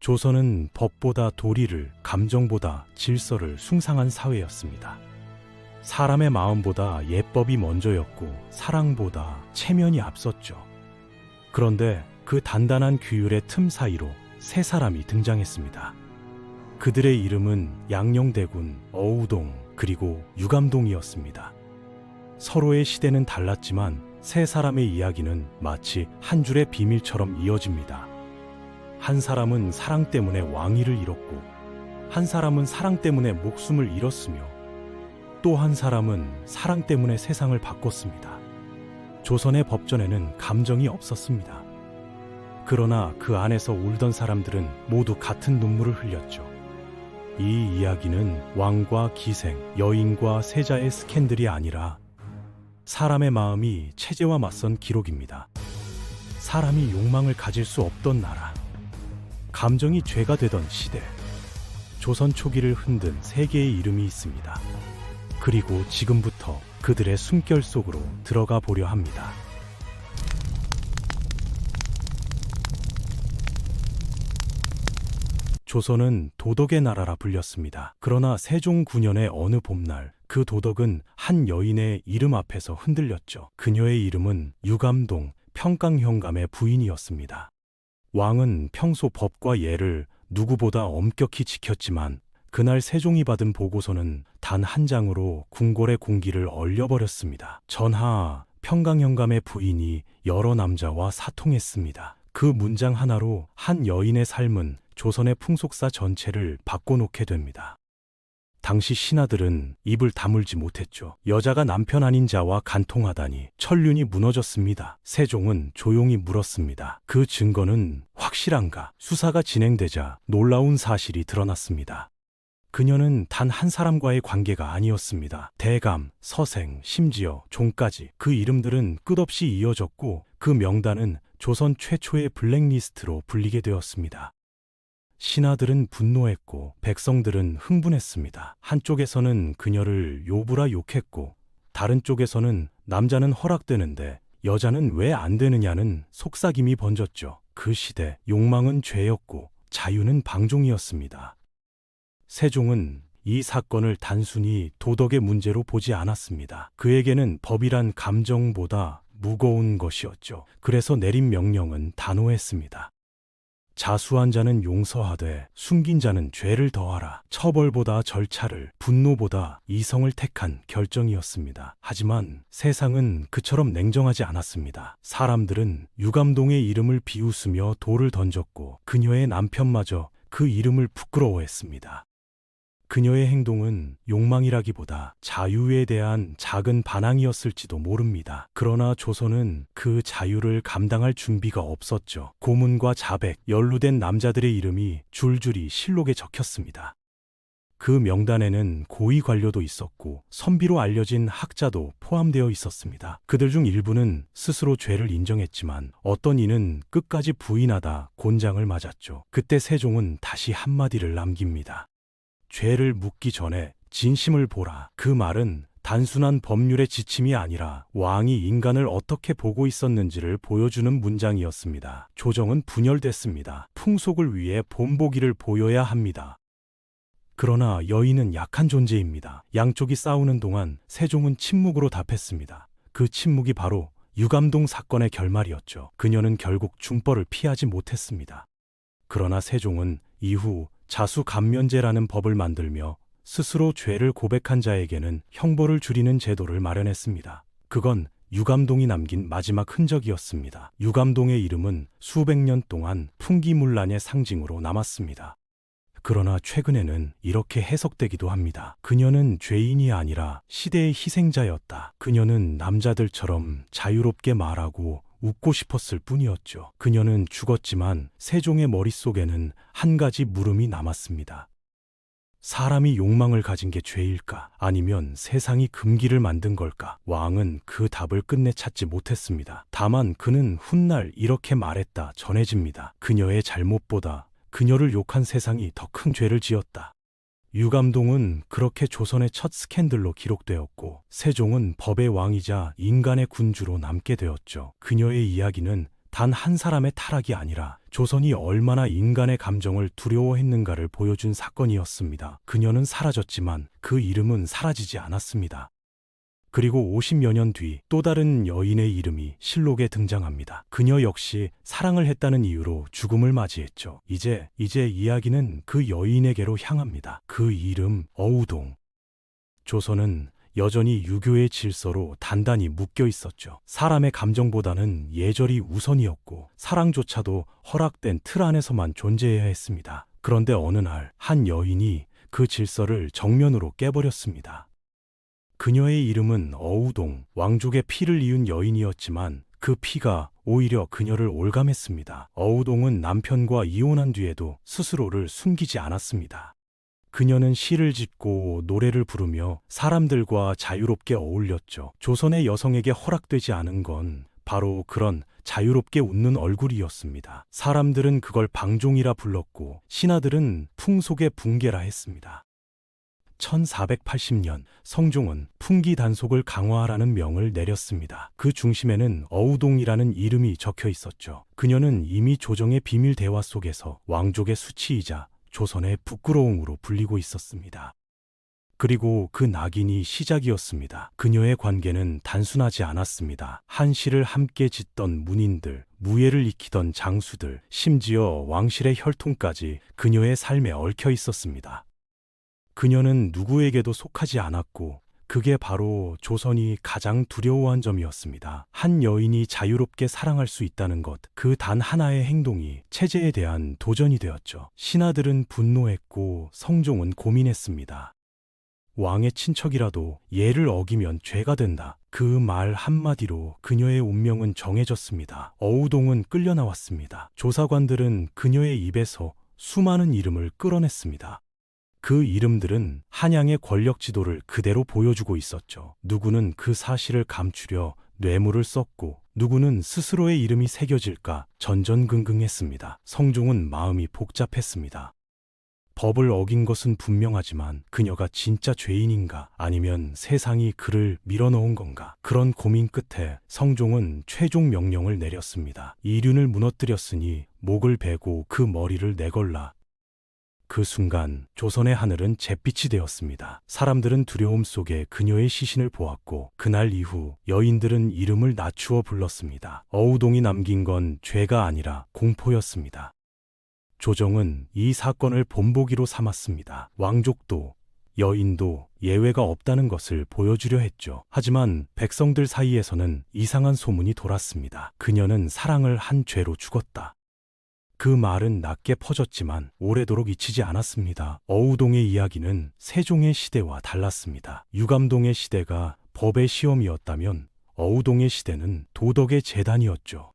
조선은 법보다 도리를, 감정보다 질서를 숭상한 사회였습니다. 사람의 마음보다 예법이 먼저였고 사랑보다 체면이 앞섰죠. 그런데 그 단단한 규율의 틈 사이로 세 사람이 등장했습니다. 그들의 이름은 양녕대군, 어우동, 그리고 유감동이었습니다. 서로의 시대는 달랐지만 세 사람의 이야기는 마치 한 줄의 비밀처럼 이어집니다. 한 사람은 사랑 때문에 왕위를 잃었고, 한 사람은 사랑 때문에 목숨을 잃었으며, 또 한 사람은 사랑 때문에 세상을 바꿨습니다. 조선의 법전에는 감정이 없었습니다. 그러나 그 안에서 울던 사람들은 모두 같은 눈물을 흘렸죠. 이 이야기는 왕과 기생, 여인과 세자의 스캔들이 아니라 사람의 마음이 체제와 맞선 기록입니다. 사람이 욕망을 가질 수 없던 나라, 감정이 죄가 되던 시대, 조선 초기를 흔든 세 개의 이름이 있습니다. 그리고 지금부터 그들의 숨결 속으로 들어가 보려 합니다. 조선은 도덕의 나라라 불렸습니다. 그러나 세종 9년의 어느 봄날, 그 도덕은 한 여인의 이름 앞에서 흔들렸죠. 그녀의 이름은 유감동, 평강현감의 부인이었습니다. 왕은 평소 법과 예를 누구보다 엄격히 지켰지만 그날 세종이 받은 보고서는 단 한 장으로 궁궐의 공기를 얼려버렸습니다. 전하, 평강현감의 부인이 여러 남자와 사통했습니다. 그 문장 하나로 한 여인의 삶은 조선의 풍속사 전체를 바꿔놓게 됩니다. 당시 신하들은 입을 다물지 못했죠. 여자가 남편 아닌 자와 간통하다니 천륜이 무너졌습니다. 세종은 조용히 물었습니다. 그 증거는 확실한가? 수사가 진행되자 놀라운 사실이 드러났습니다. 그녀는 단 한 사람과의 관계가 아니었습니다. 대감, 서생, 심지어 종까지 그 이름들은 끝없이 이어졌고 그 명단은 조선 최초의 블랙리스트로 불리게 되었습니다. 신하들은 분노했고 백성들은 흥분했습니다. 한쪽에서는 그녀를 요부라 욕했고 다른 쪽에서는 남자는 허락되는데 여자는 왜 안 되느냐는 속삭임이 번졌죠. 그 시대 욕망은 죄였고 자유는 방종이었습니다. 세종은 이 사건을 단순히 도덕의 문제로 보지 않았습니다. 그에게는 법이란 감정보다 무거운 것이었죠. 그래서 내린 명령은 단호했습니다. 자수한 자는 용서하되 숨긴 자는 죄를 더하라. 처벌보다 절차를, 분노보다 이성을 택한 결정이었습니다. 하지만 세상은 그처럼 냉정하지 않았습니다. 사람들은 유감동의 이름을 비웃으며 돌을 던졌고 그녀의 남편마저 그 이름을 부끄러워했습니다. 그녀의 행동은 욕망이라기보다 자유에 대한 작은 반항이었을지도 모릅니다. 그러나 조선은 그 자유를 감당할 준비가 없었죠. 고문과 자백, 연루된 남자들의 이름이 줄줄이 실록에 적혔습니다. 그 명단에는 고위 관료도 있었고 선비로 알려진 학자도 포함되어 있었습니다. 그들 중 일부는 스스로 죄를 인정했지만 어떤 이는 끝까지 부인하다 곤장을 맞았죠. 그때 세종은 다시 한마디를 남깁니다. 죄를 묻기 전에 진심을 보라. 그 말은 단순한 법률의 지침이 아니라 왕이 인간을 어떻게 보고 있었는지를 보여주는 문장이었습니다. 조정은 분열됐습니다. 풍속을 위해 본보기를 보여야 합니다. 그러나 여인은 약한 존재입니다. 양쪽이 싸우는 동안 세종은 침묵으로 답했습니다. 그 침묵이 바로 유감동 사건의 결말이었죠. 그녀는 결국 중벌을 피하지 못했습니다. 그러나 세종은 이후 자수감면제라는 법을 만들며 스스로 죄를 고백한 자에게는 형벌을 줄이는 제도를 마련했습니다. 그건 유감동이 남긴 마지막 흔적이었습니다. 유감동의 이름은 수백 년 동안 풍기문란의 상징으로 남았습니다. 그러나 최근에는 이렇게 해석되기도 합니다. 그녀는 죄인이 아니라 시대의 희생자였다. 그녀는 남자들처럼 자유롭게 말하고 웃고 싶었을 뿐이었죠. 그녀는 죽었지만 세종의 머릿속에는 한 가지 물음이 남았습니다. 사람이 욕망을 가진 게 죄일까? 아니면 세상이 금기를 만든 걸까? 왕은 그 답을 끝내 찾지 못했습니다. 다만 그는 훗날 이렇게 말했다 전해집니다. 그녀의 잘못보다 그녀를 욕한 세상이 더 큰 죄를 지었다. 유감동은 그렇게 조선의 첫 스캔들로 기록되었고 세종은 법의 왕이자 인간의 군주로 남게 되었죠. 그녀의 이야기는 단 한 사람의 타락이 아니라 조선이 얼마나 인간의 감정을 두려워했는가를 보여준 사건이었습니다. 그녀는 사라졌지만 그 이름은 사라지지 않았습니다. 그리고 50여 년 뒤 또 다른 여인의 이름이 실록에 등장합니다. 그녀 역시 사랑을 했다는 이유로 죽음을 맞이했죠. 이제 이야기는 그 여인에게로 향합니다. 그 이름 어우동. 조선은 여전히 유교의 질서로 단단히 묶여 있었죠. 사람의 감정보다는 예절이 우선이었고 사랑조차도 허락된 틀 안에서만 존재해야 했습니다. 그런데 어느 날 한 여인이 그 질서를 정면으로 깨버렸습니다. 그녀의 이름은 어우동, 왕족의 피를 이은 여인이었지만 그 피가 오히려 그녀를 올감했습니다. 어우동은 남편과 이혼한 뒤에도 스스로를 숨기지 않았습니다. 그녀는 시를 짓고 노래를 부르며 사람들과 자유롭게 어울렸죠. 조선의 여성에게 허락되지 않은 건 바로 그런 자유롭게 웃는 얼굴이었습니다. 사람들은 그걸 방종이라 불렀고 신하들은 풍속의 붕괴라 했습니다. 1480년 성종은 풍기 단속을 강화하라는 명을 내렸습니다. 그 중심에는 어우동이라는 이름이 적혀 있었죠. 그녀는 이미 조정의 비밀 대화 속에서 왕족의 수치이자 조선의 부끄러움으로 불리고 있었습니다. 그리고 그 낙인이 시작이었습니다. 그녀의 관계는 단순하지 않았습니다. 한시를 함께 짓던 문인들, 무예를 익히던 장수들, 심지어 왕실의 혈통까지 그녀의 삶에 얽혀 있었습니다. 그녀는 누구에게도 속하지 않았고 그게 바로 조선이 가장 두려워한 점이었습니다. 한 여인이 자유롭게 사랑할 수 있다는 것, 그 단 하나의 행동이 체제에 대한 도전이 되었죠. 신하들은 분노했고 성종은 고민했습니다. 왕의 친척이라도 예를 어기면 죄가 된다. 그 말 한마디로 그녀의 운명은 정해졌습니다. 어우동은 끌려 나왔습니다. 조사관들은 그녀의 입에서 수많은 이름을 끌어냈습니다. 그 이름들은 한양의 권력 지도를 그대로 보여주고 있었죠. 누구는 그 사실을 감추려 뇌물을 썼고 누구는 스스로의 이름이 새겨질까 전전긍긍했습니다. 성종은 마음이 복잡했습니다. 법을 어긴 것은 분명하지만 그녀가 진짜 죄인인가 아니면 세상이 그를 밀어넣은 건가? 그런 고민 끝에 성종은 최종 명령을 내렸습니다. 이륜을 무너뜨렸으니 목을 베고 그 머리를 내걸라. 그 순간 조선의 하늘은 잿빛이 되었습니다. 사람들은 두려움 속에 그녀의 시신을 보았고 그날 이후 여인들은 이름을 낮추어 불렀습니다. 어우동이 남긴 건 죄가 아니라 공포였습니다. 조정은 이 사건을 본보기로 삼았습니다. 왕족도 여인도 예외가 없다는 것을 보여주려 했죠. 하지만 백성들 사이에서는 이상한 소문이 돌았습니다. 그녀는 사랑을 한 죄로 죽었다. 그 말은 낮게 퍼졌지만 오래도록 잊히지 않았습니다. 어우동의 이야기는 세종의 시대와 달랐습니다. 유감동의 시대가 법의 시험이었다면 어우동의 시대는 도덕의 재단이었죠.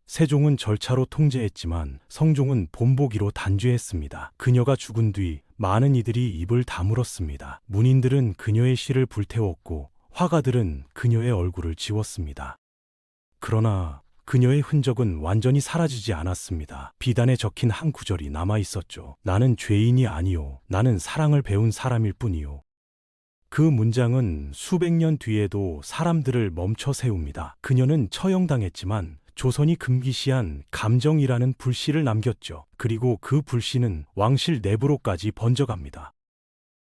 세종은 절차로 통제했지만 성종은 본보기로 단죄했습니다. 그녀가 죽은 뒤 많은 이들이 입을 다물었습니다. 문인들은 그녀의 시를 불태웠고 화가들은 그녀의 얼굴을 지웠습니다. 그러나 그녀의 흔적은 완전히 사라지지 않았습니다. 비단에 적힌 한 구절이 남아 있었죠. 나는 죄인이 아니요. 나는 사랑을 배운 사람일 뿐이요. 그 문장은 수백 년 뒤에도 사람들을 멈춰 세웁니다. 그녀는 처형당했지만 조선이 금기시한 감정이라는 불씨를 남겼죠. 그리고 그 불씨는 왕실 내부로까지 번져갑니다.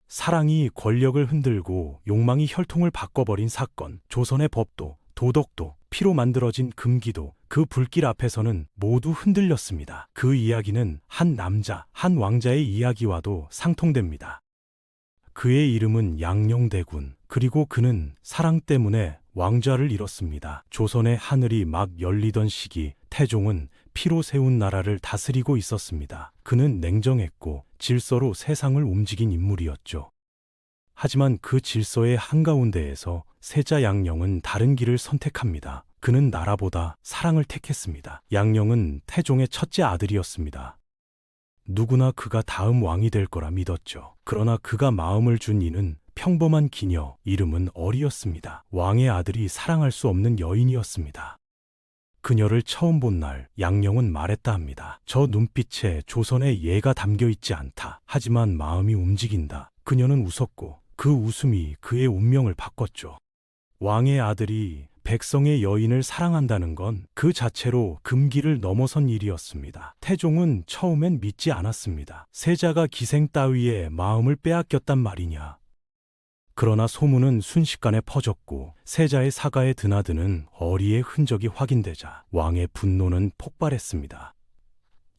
사랑이 권력을 흔들고 욕망이 혈통을 바꿔버린 사건, 조선의 법도 도덕도 피로 만들어진 금기도 그 불길 앞에서는 모두 흔들렸습니다. 그 이야기는 한 남자, 한 왕자의 이야기와도 상통됩니다. 그의 이름은 양녕대군. 그리고 그는 사랑 때문에 왕좌를 잃었습니다. 조선의 하늘이 막 열리던 시기, 태종은 피로 세운 나라를 다스리고 있었습니다. 그는 냉정했고 질서로 세상을 움직인 인물이었죠. 하지만 그 질서의 한가운데에서 세자 양녕은 다른 길을 선택합니다. 그는 나라보다 사랑을 택했습니다. 양녕은 태종의 첫째 아들이었습니다. 누구나 그가 다음 왕이 될 거라 믿었죠. 그러나 그가 마음을 준 이는 평범한 기녀, 이름은 어리였습니다. 왕의 아들이 사랑할 수 없는 여인이었습니다. 그녀를 처음 본 날 양녕은 말했다 합니다. 저 눈빛에 조선의 예가 담겨 있지 않다. 하지만 마음이 움직인다. 그녀는 웃었고 그 웃음이 그의 운명을 바꿨죠. 왕의 아들이 백성의 여인을 사랑한다는 건 그 자체로 금기를 넘어선 일이었습니다. 태종은 처음엔 믿지 않았습니다. 세자가 기생 따위의 마음을 빼앗겼단 말이냐. 그러나 소문은 순식간에 퍼졌고 세자의 사가에 드나드는 어리의 흔적이 확인되자 왕의 분노는 폭발했습니다.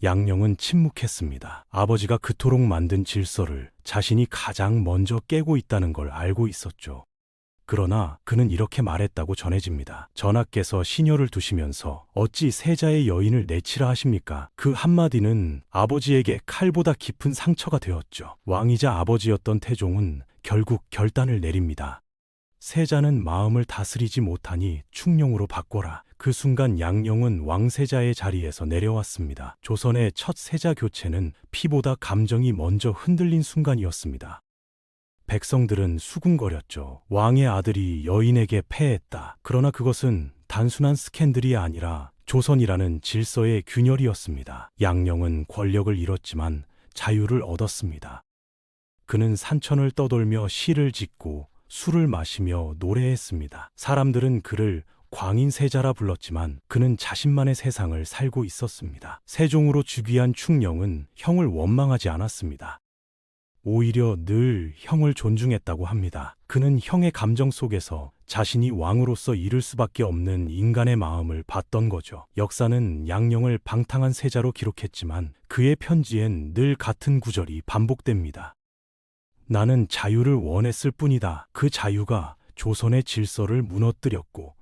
양령은 침묵했습니다. 아버지가 그토록 만든 질서를 자신이 가장 먼저 깨고 있다는 걸 알고 있었죠. 그러나 그는 이렇게 말했다고 전해집니다. 전하께서 시녀를 두시면서 어찌 세자의 여인을 내치라 하십니까? 그 한마디는 아버지에게 칼보다 깊은 상처가 되었죠. 왕이자 아버지였던 태종은 결국 결단을 내립니다. 세자는 마음을 다스리지 못하니 충령으로 바꿔라. 그 순간 양령은 왕세자의 자리에서 내려왔습니다. 조선의 첫 세자 교체는 피보다 감정이 먼저 흔들린 순간이었습니다. 백성들은 수군거렸죠. 왕의 아들이 여인에게 패했다. 그러나 그것은 단순한 스캔들이 아니라 조선이라는 질서의 균열이었습니다. 양령은 권력을 잃었지만 자유를 얻었습니다. 그는 산천을 떠돌며 시를 짓고 술을 마시며 노래했습니다. 사람들은 그를 광인세자라 불렀지만 그는 자신만의 세상을 살고 있었습니다. 세종으로 즉위한 충령은 형을 원망하지 않았습니다. 오히려 늘 형을 존중했다고 합니다. 그는 형의 감정 속에서 자신이 왕으로서 이룰 수밖에 없는 인간의 마음을 봤던 거죠. 역사는 양령을 방탕한 세자로 기록했지만 그의 편지엔 늘 같은 구절이 반복됩니다. 나는 자유를 원했을 뿐이다. 그 자유가 조선의 질서를 무너뜨렸고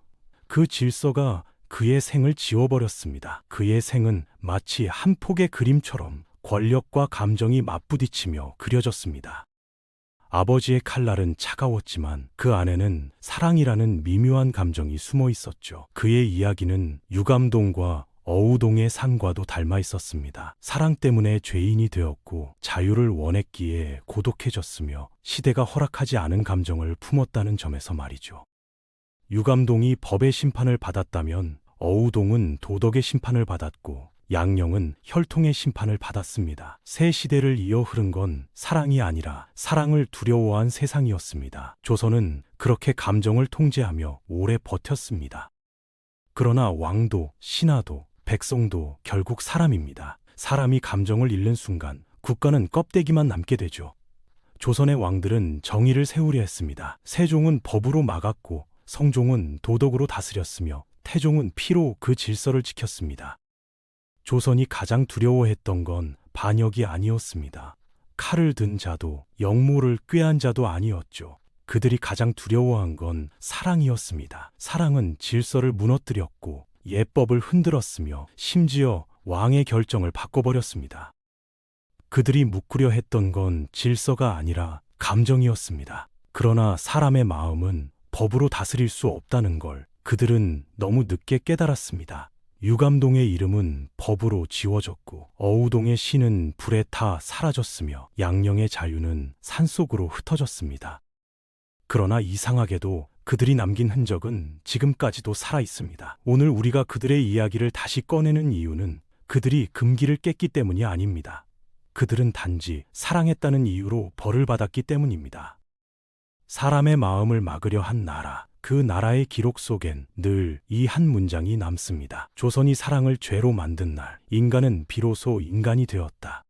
그 질서가 그의 생을 지워버렸습니다. 그의 생은 마치 한 폭의 그림처럼 권력과 감정이 맞부딪히며 그려졌습니다. 아버지의 칼날은 차가웠지만 그 안에는 사랑이라는 미묘한 감정이 숨어 있었죠. 그의 이야기는 유감동과 어우동의 산과도 닮아 있었습니다. 사랑 때문에 죄인이 되었고 자유를 원했기에 고독해졌으며 시대가 허락하지 않은 감정을 품었다는 점에서 말이죠. 유감동이 법의 심판을 받았다면 어우동은 도덕의 심판을 받았고 양령은 혈통의 심판을 받았습니다. 새 시대를 이어 흐른 건 사랑이 아니라 사랑을 두려워한 세상이었습니다. 조선은 그렇게 감정을 통제하며 오래 버텼습니다. 그러나 왕도, 신하도, 백성도 결국 사람입니다. 사람이 감정을 잃는 순간 국가는 껍데기만 남게 되죠. 조선의 왕들은 정의를 세우려 했습니다. 세종은 법으로 막았고 성종은 도덕으로 다스렸으며 태종은 피로 그 질서를 지켰습니다. 조선이 가장 두려워했던 건 반역이 아니었습니다. 칼을 든 자도 영모를 꾀한 자도 아니었죠. 그들이 가장 두려워한 건 사랑이었습니다. 사랑은 질서를 무너뜨렸고 예법을 흔들었으며 심지어 왕의 결정을 바꿔버렸습니다. 그들이 묵구려 했던 건 질서가 아니라 감정이었습니다. 그러나 사람의 마음은 법으로 다스릴 수 없다는 걸 그들은 너무 늦게 깨달았습니다. 유감동의 이름은 법으로 지워졌고 어우동의 시는 불에 타 사라졌으며 양령의 자유는 산속으로 흩어졌습니다. 그러나 이상하게도 그들이 남긴 흔적은 지금까지도 살아 있습니다. 오늘 우리가 그들의 이야기를 다시 꺼내는 이유는 그들이 금기를 깼기 때문이 아닙니다. 그들은 단지 사랑했다는 이유로 벌을 받았기 때문입니다. 사람의 마음을 막으려 한 나라, 그 나라의 기록 속엔 늘 이 한 문장이 남습니다. 조선이 사랑을 죄로 만든 날, 인간은 비로소 인간이 되었다.